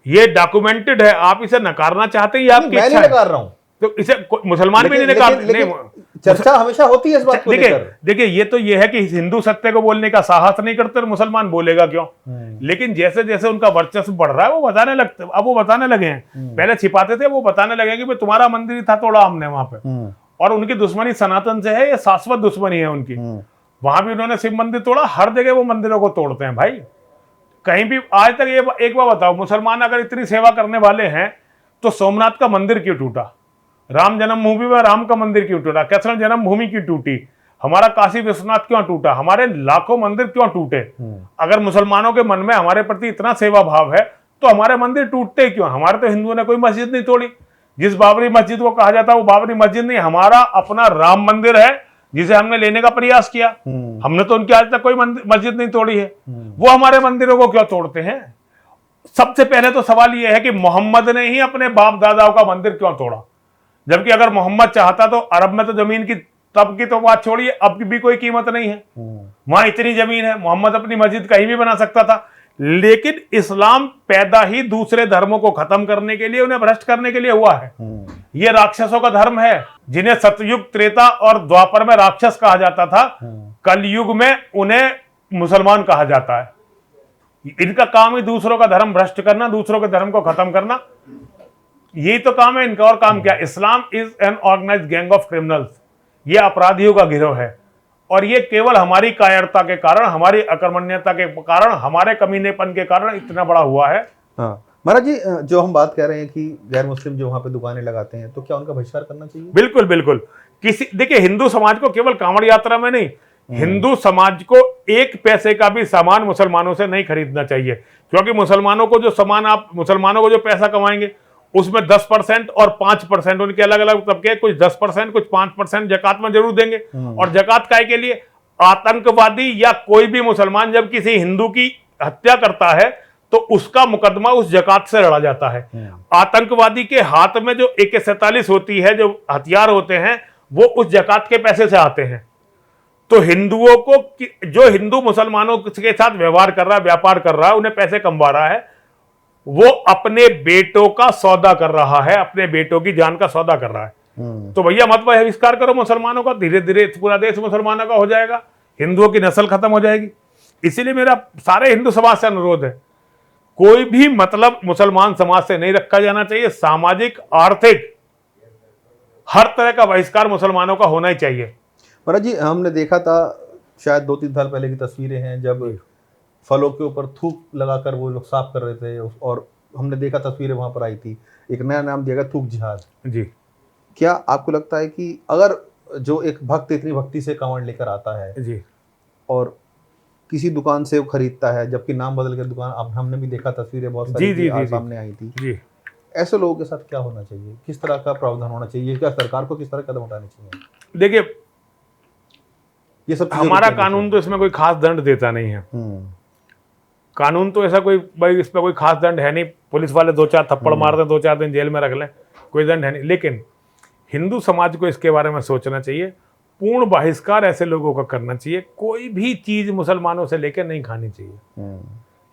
ये डॉक्यूमेंटेड है। आप इसे नकारना चाहते हैं, आपकी इच्छा है। नकार रहा हूं तो इसे मुसलमान भी नहीं नकार। चर्चा हमेशा होती है इस बात को लेकर। देखिए ये तो ये है कि हिंदू सत्य को बोलने का साहस नहीं करते, और मुसलमान बोलेगा क्यों? लेकिन जैसे जैसे उनका वर्चस्व बढ़ रहा है वो बताने लगते, अब वो बताने लगे हैं। पहले छिपाते थे, वो बताने लगे कि तुम्हारा मंदिर था तोड़ा हमने वहां पे। और उनकी दुश्मनी सनातन से है, ये शाश्वत दुश्मनी है उनकी। वहां भी उन्होंने शिव मंदिर तोड़ा, हर जगह वो मंदिरों को तोड़ते हैं भाई। कहीं भी आज तक, ये एक बार बताओ, मुसलमान अगर इतनी सेवा करने वाले हैं तो सोमनाथ का मंदिर क्यों टूटा? राम जन्मभूमि में राम का मंदिर क्यों टूटा? कृष्ण जन्मभूमि क्यों टूटी? हमारा काशी विश्वनाथ क्यों टूटा? हमारे लाखों मंदिर क्यों टूटे? अगर मुसलमानों के मन में हमारे प्रति इतना सेवा भाव है तो हमारे मंदिर टूटते क्यों? हमारे तो हिंदुओं ने कोई मस्जिद नहीं तोड़ी। जिस बाबरी मस्जिद को कहा जाता है वो बाबरी मस्जिद नहीं, हमारा अपना राम मंदिर है जिसे हमने लेने का प्रयास किया। हमने तो उनकी आज तक कोई मस्जिद नहीं तोड़ी है, वो हमारे मंदिरों को क्यों तोड़ते हैं? सबसे पहले तो सवाल यह है कि मोहम्मद ने ही अपने बाप दादाओं का मंदिर क्यों तोड़ा? जबकि अगर मोहम्मद चाहता तो अरब में तो जमीन की, तब की तो बात छोड़िए, अब की भी कोई कीमत नहीं है। वहां इतनी जमीन है, मोहम्मद अपनी मस्जिद कहीं भी बना सकता था। लेकिन इस्लाम पैदा ही दूसरे धर्मों को खत्म करने के लिए, उन्हें भ्रष्ट करने के लिए हुआ है। यह राक्षसों का धर्म है, जिन्हें सतयुग, त्रेता और द्वापर में राक्षस कहा जाता था, कलयुग में उन्हें मुसलमान कहा जाता है। इनका काम ही दूसरों का धर्म भ्रष्ट करना, दूसरों के धर्म को खत्म करना, यही तो काम है इनका। और काम क्या? Islam is an organised gang of criminals. ये अपराधियों का गिरोह है, और ये केवल हमारी कायरता के कारण, हमारी अकर्मण्यता के कारण, हमारे कमीनेपन के कारण इतना बड़ा हुआ है। हाँ महाराज जी, जो हम बात कर रहे हैं कि गैर मुस्लिम जो वहां पे दुकानें लगाते हैं, तो क्या उनका बहिष्कार करना चाहिए? बिल्कुल बिल्कुल। देखिए हिंदू समाज को केवल कांवड़ यात्रा में नहीं, हिंदू समाज को 1 पैसे का भी सामान मुसलमानों से नहीं खरीदना चाहिए। क्योंकि मुसलमानों को जो सामान, आप मुसलमानों को जो पैसा कमाएंगे उसमें 10% और 5%, उनके अलग अलग तबके, कुछ 10%, कुछ 5% जकात में जरूर देंगे। और जकात काय के लिए? आतंकवादी या कोई भी मुसलमान जब किसी हिंदू की हत्या करता है तो उसका मुकदमा उस जकात से लड़ा जाता है। आतंकवादी के हाथ में जो AK-47 होती है, जो हथियार होते हैं, वो उस जकात के पैसे से आते हैं। तो हिंदुओं को, जो हिंदू मुसलमानों के साथ व्यवहार कर रहा है, व्यापार कर रहा है, उन्हें पैसे कमवा रहा है, वो अपने बेटों का सौदा कर रहा है, अपने बेटों की जान का सौदा कर रहा है। तो भैया मत बहिष्कार करो मुसलमानों का, धीरे धीरे पूरा देश मुसलमानों का हो जाएगा, हिंदुओं की नस्ल खत्म हो जाएगी। इसीलिए मेरा सारे हिंदू समाज से अनुरोध है, कोई भी मतलब मुसलमान समाज से नहीं रखा जाना चाहिए। सामाजिक, आर्थिक, हर तरह का बहिष्कार मुसलमानों का होना ही चाहिए। महाराज जी, हमने देखा था शायद 2-3 साल पहले की तस्वीरें हैं, जब फलों के ऊपर थूक लगाकर वो लोग साफ कर रहे थे, और हमने देखा तस्वीरें वहां पर आई थी, एक नया नाम दिया गया थूक जिहाद जी। क्या आपको लगता है कि अगर जो एक भक्त इतनी भक्ति से कांवड़ लेकर आता है जी, और किसी दुकान से वो खरीदता है, जबकि नाम बदल के दुकान, अब हमने भी देखा तस्वीरें बहुत सारी सामने आई थी जी, ऐसे लोगों के साथ क्या होना चाहिए, किस तरह का प्रावधान होना चाहिए, क्या सरकार को किस तरह कदम उठाने चाहिए? देखिए, ये सब हमारा कानून तो इसमें कोई खास दंड देता नहीं है। कानून तो ऐसा कोई, भाई इस पर कोई खास दंड है नहीं, पुलिस वाले 2-4 थप्पड़ मार दें, 2-4 दिन जेल में रख लें, कोई दंड है नहीं। लेकिन हिंदू समाज को इसके बारे में सोचना चाहिए, पूर्ण बहिष्कार ऐसे लोगों का करना चाहिए। कोई भी चीज मुसलमानों से लेकर नहीं खानी चाहिए,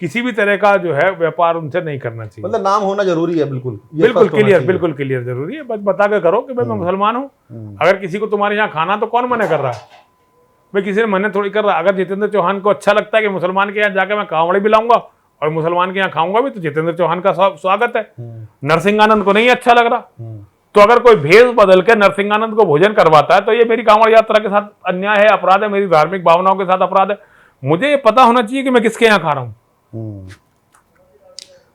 किसी भी तरह का जो है व्यापार उनसे नहीं करना चाहिए। मतलब नाम होना जरूरी है, बिल्कुल बिल्कुल क्लियर, बिल्कुल क्लियर जरूरी है। बस बता के करो कि भाई मैं मुसलमान हूँ। अगर किसी को तुम्हारे यहाँ खाना, तो कौन मना कर रहा है भाई, किसी ने मना थोड़ी कर रहा। अगर जितेंद्र चौहान को अच्छा लगता है कि मुसलमान के यहाँ जाकर मैं कांवड़ी भी लाऊंगा और मुसलमान के यहाँ खाऊंगा भी, तो जितेंद्र चौहान का स्वागत है। नरसिंहानंद को नहीं अच्छा लग रहा, तो अगर कोई भेष बदल के नरसिंहानंद को भोजन करवाता है, तो ये मेरी कांवड़ यात्रा के साथ अन्याय है, अपराध है, मेरी धार्मिक भावनाओं के साथ अपराध है। मुझे ये पता होना चाहिए कि मैं किसके यहाँ खा रहा हूँ।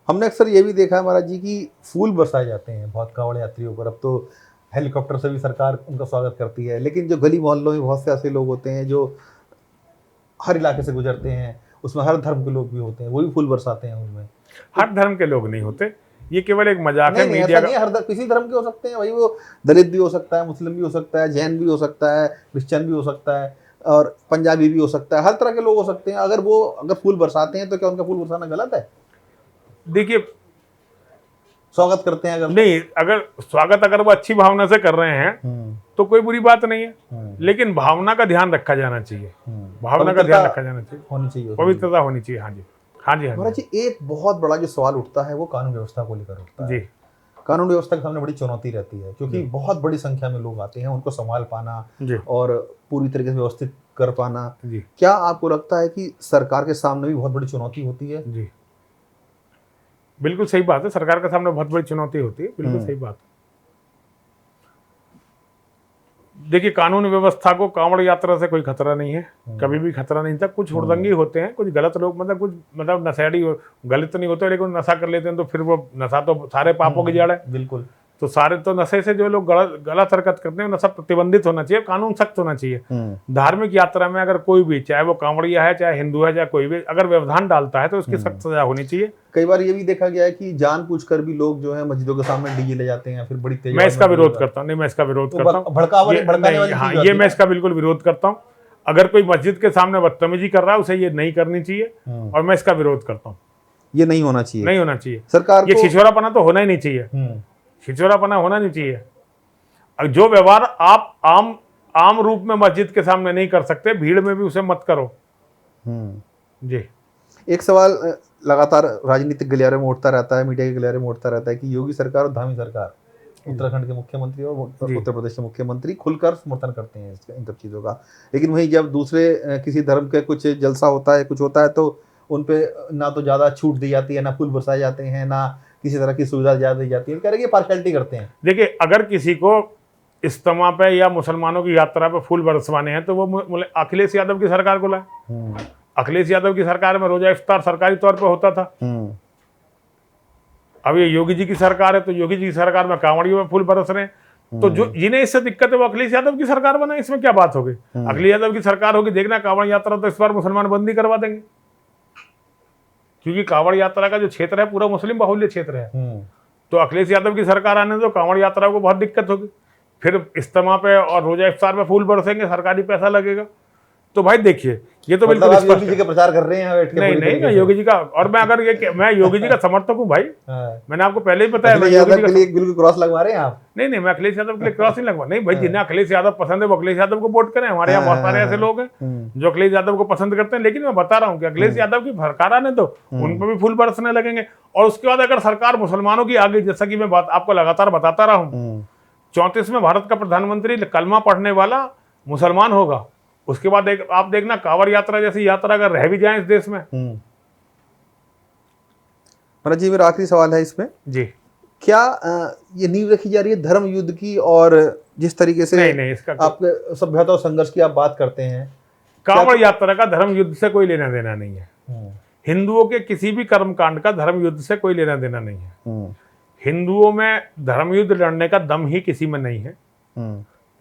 हमने अक्सर ये भी देखा है महाराज जी कि फूल बरसाए जाते हैं बहुत कांवड़ यात्रियों पर। अब तो हेलीकॉप्टर से भी सरकार उनका स्वागत करती है, लेकिन जो गली मोहल्लों में बहुत से ऐसे लोग होते हैं जो हर इलाके से गुजरते हैं, उसमें हर धर्म के लोग भी होते हैं, वो भी फूल बरसाते हैं उनमें। हर धर्म के लोग नहीं होते, ये केवल एक मजाक है। मीडिया नहीं, हर किसी धर्म के हो सकते हैं भाई, वो दलित भी हो सकता है, मुस्लिम भी हो सकता है, जैन भी हो सकता है, क्रिश्चियन भी हो सकता है, और पंजाबी भी हो सकता है, हर तरह के लोग हो सकते हैं। अगर फूल बरसाते हैं तो क्या उनका फूल बरसाना गलत है? देखिए, स्वागत करते हैं अगर वो अच्छी भावना से कर रहे हैं तो कोई बुरी बात नहीं है, लेकिन भावना का ध्यान रखा जाना चाहिए, भावना का ध्यान रखा जाना चाहिए, होनी चाहिए, पवित्रता होनी चाहिए। हाँ जी, हाँ जी, हाँ महाराज जी। एक बहुत बड़ा जो सवाल उठता है वो कानून व्यवस्था को लेकर उठता है। जी, कानून व्यवस्था के सामने बड़ी चुनौती रहती है, क्योंकि बहुत बड़ी संख्या में लोग आते हैं, उनको संभाल पाना और पूरी तरीके से व्यवस्थित कर पाना। क्या आपको लगता है कि सरकार के सामने भी बहुत बड़ी चुनौती होती है? जी, बिल्कुल सही बात है, सरकार के सामने बहुत बड़ी चुनौती होती है, बिल्कुल सही बात है। देखिए, कानून व्यवस्था को कांवड़ यात्रा से कोई खतरा नहीं है, कभी भी खतरा नहीं था। कुछ हुड़दंगी होते हैं, कुछ गलत लोग, मतलब नशेड़ी, गलत तो नहीं होते, लेकिन नशा कर लेते हैं, तो फिर वो नशा तो सारे पापों की जड़ है। बिल्कुल। तो सारे तो नशे से जो लोग गलत हरकत करते हैं, नशा प्रतिबंधित होना चाहिए, कानून सख्त होना चाहिए। धार्मिक यात्रा में अगर कोई भी, चाहे वो कांवड़िया है, चाहे हिंदू है, चाहे कोई भी, अगर व्यवधान डालता है तो उसकी सख्त सजा होनी चाहिए। कई बार ये भी देखा गया है कि जानबूझकर भी लोग जो है मस्जिदों के सामने डीजे ले जाते हैं या फिर बड़ी तेज। मैं इसका विरोध करता हूँ, नहीं, मैं इसका विरोध करता हूँ, ये मैं इसका बिल्कुल विरोध करता हूँ। अगर कोई मस्जिद के सामने बदतमीजी कर रहा है, उसे ये नहीं करनी चाहिए, और मैं इसका विरोध करता हूँ। ये नहीं होना चाहिए, नहीं होना चाहिए सरकार, ये छिछोरापना तो होना ही नहीं चाहिए, छिछोरापना होना नहीं चाहिए। जो व्यवहार आप आम रूप में मस्जिद के सामने नहीं कर सकते, भीड़ में भी उसे मत करो। जी, एक सवाल लगातार राजनीतिक गलियारे में उठता रहता है, मीडिया के गलियारे में उठता रहता है कि योगी सरकार और धामी सरकार, उत्तराखंड के मुख्यमंत्री और उत्तर प्रदेश के मुख्यमंत्री खुलकर समर्थन करते हैं इन सब चीज़ों का, लेकिन वहीं जब दूसरे किसी धर्म के कुछ जलसा होता है, कुछ होता है, तो उन पे ना तो ज़्यादा छूट दी जाती है, ना फूल बरसाए जाते हैं, ना किसी तरह की सुविधा ज़्यादा दी जाती है। कह रहे हैं पार्शलिटी करते हैं। देखिए, अगर किसी को इज्तिमा पे या मुसलमानों की यात्रा पे फूल बरसवाने हैं, तो वो अखिलेश यादव की सरकार को लाए। अखिलेश यादव की सरकार में रोजा इफ्तार सरकारी तौर पे होता था। अब ये योगी जी की सरकार है, तो योगी जी की सरकार में कांवड़ियों में फूल बरस रहे हैं। तो जो जिन्हें इससे दिक्कत है वो अखिलेश यादव की सरकार बनाए, इसमें क्या बात होगी? अखिलेश यादव की सरकार होगी, देखना कांवड़ यात्रा तो इस बार मुसलमान बंदी करवा देंगे, क्योंकि कांवड़ यात्रा का जो क्षेत्र है पूरा मुस्लिम बाहुल्य क्षेत्र है। तो अखिलेश यादव की सरकार आने तो कांवड़ यात्रा को बहुत दिक्कत होगी। फिर इज्तिमा पे और रोजा इफ्तार पे फूल बरसेंगे, सरकारी पैसा लगेगा। तो भाई देखिए ये तो मतलब बिल्कुल आप स्पष्ट योगी जी का प्रचार कर रहे हैं यहाँ बैठ के नहीं पूरी नहीं तरीके मैं से? योगी जी का और मैं योगी जी का समर्थक हूँ भाई। हाँ। मैंने आपको पहले ही बताया मैं अखिलेश योगी जी यादव का के लिए बिल्कुल क्रॉस लगवा रहे हैं आप? नहीं नहीं मैं अखिलेश यादव के लिए क्रॉस नहीं लगवा नहीं भाई जिन्हें अखिलेश यादव पसंद है वो अखिलेश यादव को वोट करें। हमारे यहाँ बहुत सारे ऐसे लोग हैं जो अखिलेश यादव को पसंद करते हैं। लेकिन मैं बता रहा हूँ कि अखिलेश यादव की सरकार आने दो उन पर भी फूल बरसने लगेंगे। और उसके बाद अगर सरकार मुसलमानों की आ गई जैसा कि मैं बात आपको लगातार बताता रहा हूँ 34 में भारत का प्रधानमंत्री कलमा पढ़ने वाला मुसलमान होगा। उसके बाद आप देखना कांवड़ यात्रा जैसी यात्रा अगर रह भी जाए इस देश में। मनोज जी मेरा आखिरी सवाल है इसमें जी क्या ये नींव रखी जा रही है धर्म युद्ध की और जिस तरीके से नहीं इसका आप सभ्यता और संघर्ष की आप बात करते हैं कांवड़ यात्रा का धर्म युद्ध से कोई लेना देना नहीं है। हिंदुओं के किसी भी कर्मकांड का धर्म युद्ध से कोई लेना देना नहीं है। हिंदुओं में धर्म युद्ध लड़ने का दम ही किसी में नहीं है।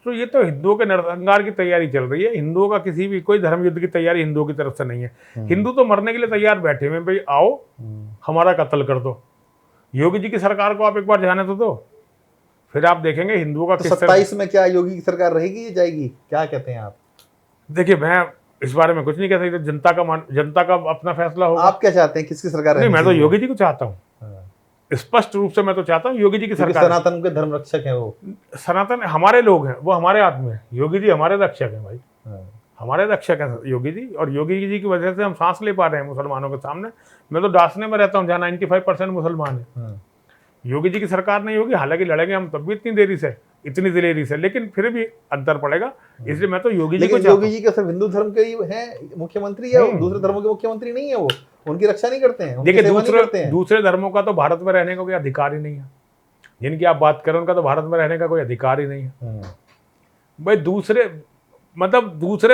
तो ये तो हिंदुओं के नरसंहार की तैयारी चल रही है। हिंदुओं का किसी भी कोई धर्म युद्ध की तैयारी हिंदुओं की तरफ से नहीं है। हिंदू तो मरने के लिए तैयार बैठे हुए भाई आओ हमारा कत्ल कर दो। योगी जी की सरकार को आप एक बार जाने तो दो फिर आप देखेंगे हिंदुओं का तो 27 में क्या योगी की सरकार रहेगी या जाएगी क्या कहते हैं आप? देखिए मैं इस बारे में कुछ नहीं कह सकता। जनता का अपना फैसला होगा। आप क्या चाहते हैं किसकी सरकार? नहीं मैं तो योगी जी को चाहता हूँ स्पष्ट रूप से। मैं तो चाहता हूँ योगी जी की सरकार। सनातन के धर्म रक्षक है वो। सनातन हमारे लोग हैं वो हमारे आदमी हैं। योगी जी हमारे रक्षक हैं भाई हमारे रक्षक हैं योगी जी। और योगी जी की वजह से हम सांस ले पा रहे हैं मुसलमानों के सामने। मैं तो डासने में रहता हूँ जहाँ 95% मुसलमान है। योगी जी की सरकार नहीं होगी हालांकि लड़ेंगे हम तब भी इतनी दिलेरी से लेकिन फिर भी अंतर पड़ेगा। इसलिए मैं तो योगी जी को योगी जी क्या सिर्फ हिंदू धर्म के ही है मुख्यमंत्री या दूसरे धर्मों के मुख्यमंत्री नहीं है? वो उनकी रक्षा नहीं करते हैं? देखिए दूसरे धर्मों का तो भारत में रहने का कोई अधिकार ही नहीं है। जिनकी आप बात करें उनका तो भारत में रहने का कोई अधिकार ही नहीं है भाई। दूसरे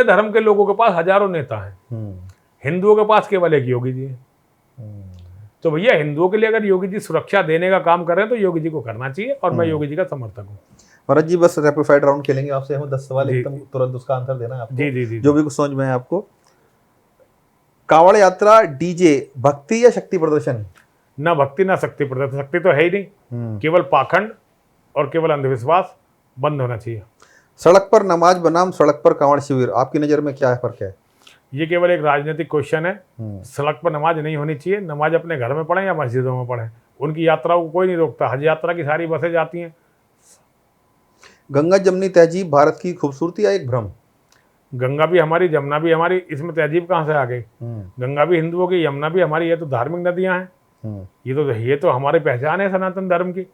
धर्म के लोगों के पास हजारों नेता हैं। हिंदुओं के पास केवल एक योगी जी है। तो भैया हिंदुओं के लिए अगर योगी जी सुरक्षा देने का काम कर रहे हैं तो योगी जी को करना चाहिए और मैं योगी जी का समर्थक हूँ। भरत जी बस रैपिड फायर राउंड खेलेंगे आपसे। हम 10 सवाल एकदम तुरंत उसका आंसर देना है आपको। जी जो भी कुछ समझ में है आपको। कांवड़ यात्रा डीजे भक्ति या शक्ति प्रदर्शन? ना भक्ति ना शक्ति प्रदर्शन। शक्ति तो है ही नहीं। केवल पाखंड और केवल अंधविश्वास बंद होना चाहिए। सड़क पर नमाज बनाम सड़क पर कांवड़ शिविर आपकी नज़र में क्या फर्क है? ये केवल एक राजनीतिक क्वेश्चन है। सड़क पर नमाज नहीं होनी चाहिए। नमाज अपने घर में पढ़ें या मस्जिदों में पढ़ें। उनकी यात्राओं को कोई नहीं रोकता। हज यात्रा की सारी बसें जाती हैं। गंगा जमनी तहजीब भारत की खूबसूरती या एक भ्रम? गंगा भी हमारी जमुना भी हमारी। इसमें तहजीब कहाँ से आ गई? गंगा भी हिंदुओं की यमुना भी हमारी। ये तो धार्मिक नदियाँ हैं। ये तो हमारी पहचान है सनातन धर्म की।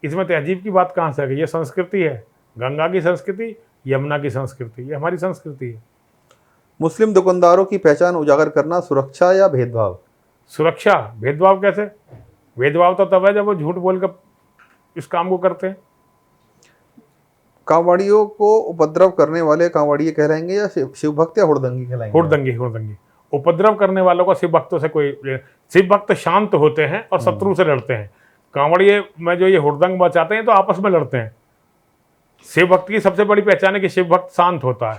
इसमें तहजीब की बात कहाँ से आ गई? ये संस्कृति है। गंगा की संस्कृति यमुना की संस्कृति ये हमारी संस्कृति है। मुस्लिम दुकानदारों की पहचान उजागर करना सुरक्षा या भेदभाव? सुरक्षा। भेदभाव कैसे? भेदभाव तो तब है जब वो झूठ बोलकर इस काम को करते हैं। कांवड़ियों को उपद्रव करने वाले कांवड़िये कहलाएंगे या शिव भक्त या हुड़दंगी कहलाएंगे? हुड़दंगी। उपद्रव करने वालों को शिव भक्तों से कोई शिव भक्त शांत होते हैं और शत्रु से लड़ते हैं। कांवड़िये में जो ये हुड़दंग बचाते हैं तो आपस में लड़ते हैं। शिव भक्त की सबसे बड़ी पहचान है कि शिव भक्त शांत होता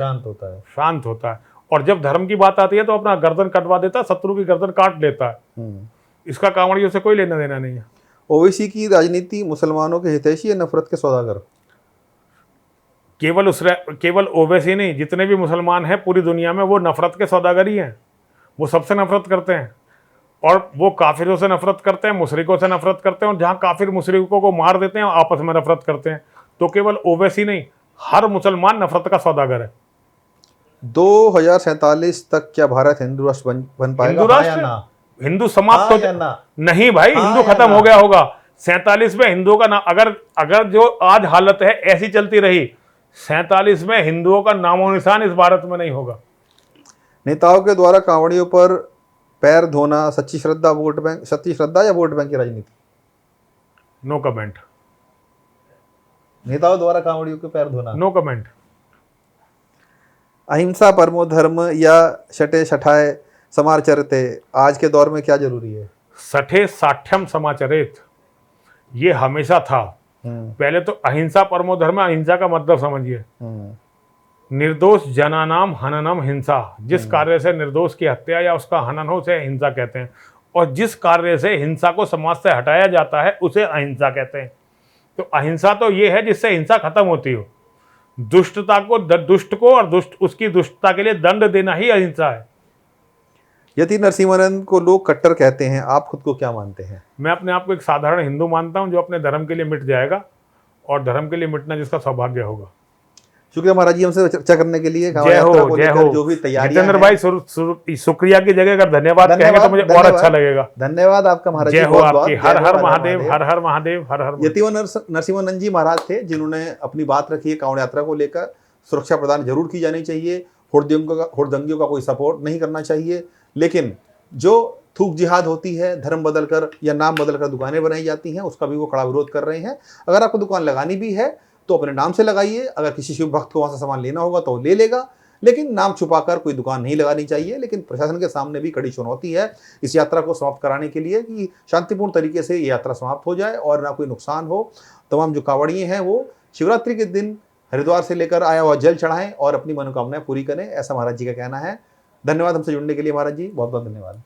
है। और जब धर्म की बात आती है तो अपना गर्दन कटवा देता है। शत्रु की गर्दन काट लेता है। इसका कांवड़ियों से कोई लेना देना नहीं है। ओवैसी की राजनीति मुसलमानों के हितैषी या नफरत के सौदागर? केवल ओवैसी नहीं जितने भी मुसलमान हैं पूरी दुनिया में वो नफरत के सौदागर ही हैं। वो सबसे नफरत करते हैं और वो काफिरों से नफरत करते हैं, मुशरिकों से नफरत करते हैं। और जहाँ काफिर मुशरिकों को मार देते हैं आपस में नफरत करते हैं। तो केवल ओवैसी नहीं हर मुसलमान नफरत का सौदागर है। 2047 तक क्या भारत हिंदू राष्ट्र बन पाएगा? हिंदू राष्ट्र हिंदू समाप्त हो नहीं भाई हिंदू खत्म हो गया होगा। 47 में हिंदुओं का नाम अगर जो आज हालत है ऐसी चलती रही 47 में हिंदुओं का नामो निशान इस भारत में नहीं होगा। नेताओं के द्वारा कांवड़ियों पर पैर धोना सच्ची श्रद्धा या वोट बैंक की राजनीति? No comment. नेताओं द्वारा कांवड़ियों के पैर धोना? No comment. अहिंसा परमो धर्म या शठे शठाए समाचरते आज के दौर में क्या जरूरी है? सठे साठ्यम समाचरित ये हमेशा था। पहले तो अहिंसा परमो धर्म। अहिंसा का मतलब समझिए निर्दोष जनानाम हननम हिंसा। जिस कार्य से निर्दोष की हत्या या उसका हनन हो उसे हिंसा कहते हैं। और जिस कार्य से हिंसा को समाज से हटाया जाता है उसे अहिंसा कहते हैं। तो अहिंसा तो ये है जिससे हिंसा खत्म होती हो। दुष्टता को दुष्ट को और दुष्ट उसकी दुष्टता के लिए दंड देना ही अहिंसा है। यति नरसिंहानंद को लोग कट्टर कहते हैं, आप खुद को क्या मानते हैं? मैं अपने आप को एक साधारण हिंदू मानता हूं जो अपने धर्म के लिए मिट जाएगा, और धर्म के लिए मिटना जिसका सौभाग्य होगा। शुक्रिया महाराज जी हमसे चर्चा करने के लिए। कांवड़ जय यात्रा हो, को जय लेकर हो। जो भी तैयारियां जितेंद्र हैं- भाई शुक्रिया की जगह अगर धन्यवाद कहेंगे तो मुझे और धन्यवाद। अच्छा लगेगा। धन्यवाद आपका महाराज जी, जय हो बहुत बहुत। आपकी। जय हर हो, हर महादेव, हर हर महादेव, हर हर महादेव। यतिवर नरसिंहानंद जी महाराज थे जिन्होंने अपनी बात रखी है कांवड़ यात्रा को लेकर। सुरक्षा प्रदान जरूर की जानी चाहिए, हुड़दंगियों का कोई सपोर्ट नहीं करना चाहिए, लेकिन जो थूक जिहाद होती है, धर्म बदलकर या नाम बदलकर दुकानें बनाई जाती हैं, उसका भी वो कड़ा विरोध कर रहे हैं। अगर आपको दुकान लगानी भी है तो अपने नाम से लगाइए, अगर किसी शिव भक्त को वहां से सामान लेना होगा तो ले लेगा, लेकिन नाम छुपाकर कोई दुकान नहीं लगानी चाहिए। लेकिन प्रशासन के सामने भी कड़ी चुनौती है इस यात्रा को समाप्त कराने के लिए कि शांतिपूर्ण तरीके से ये यात्रा समाप्त हो जाए और ना कोई नुकसान हो। तमाम जो कांवड़िए हैं वो शिवरात्रि के दिन हरिद्वार से लेकर आया हुआ जल चढ़ाएं और अपनी मनोकामनाएं पूरी करें, ऐसा महाराज जी का कहना है। धन्यवाद हमसे जुड़ने के लिए महाराज जी, बहुत बहुत धन्यवाद।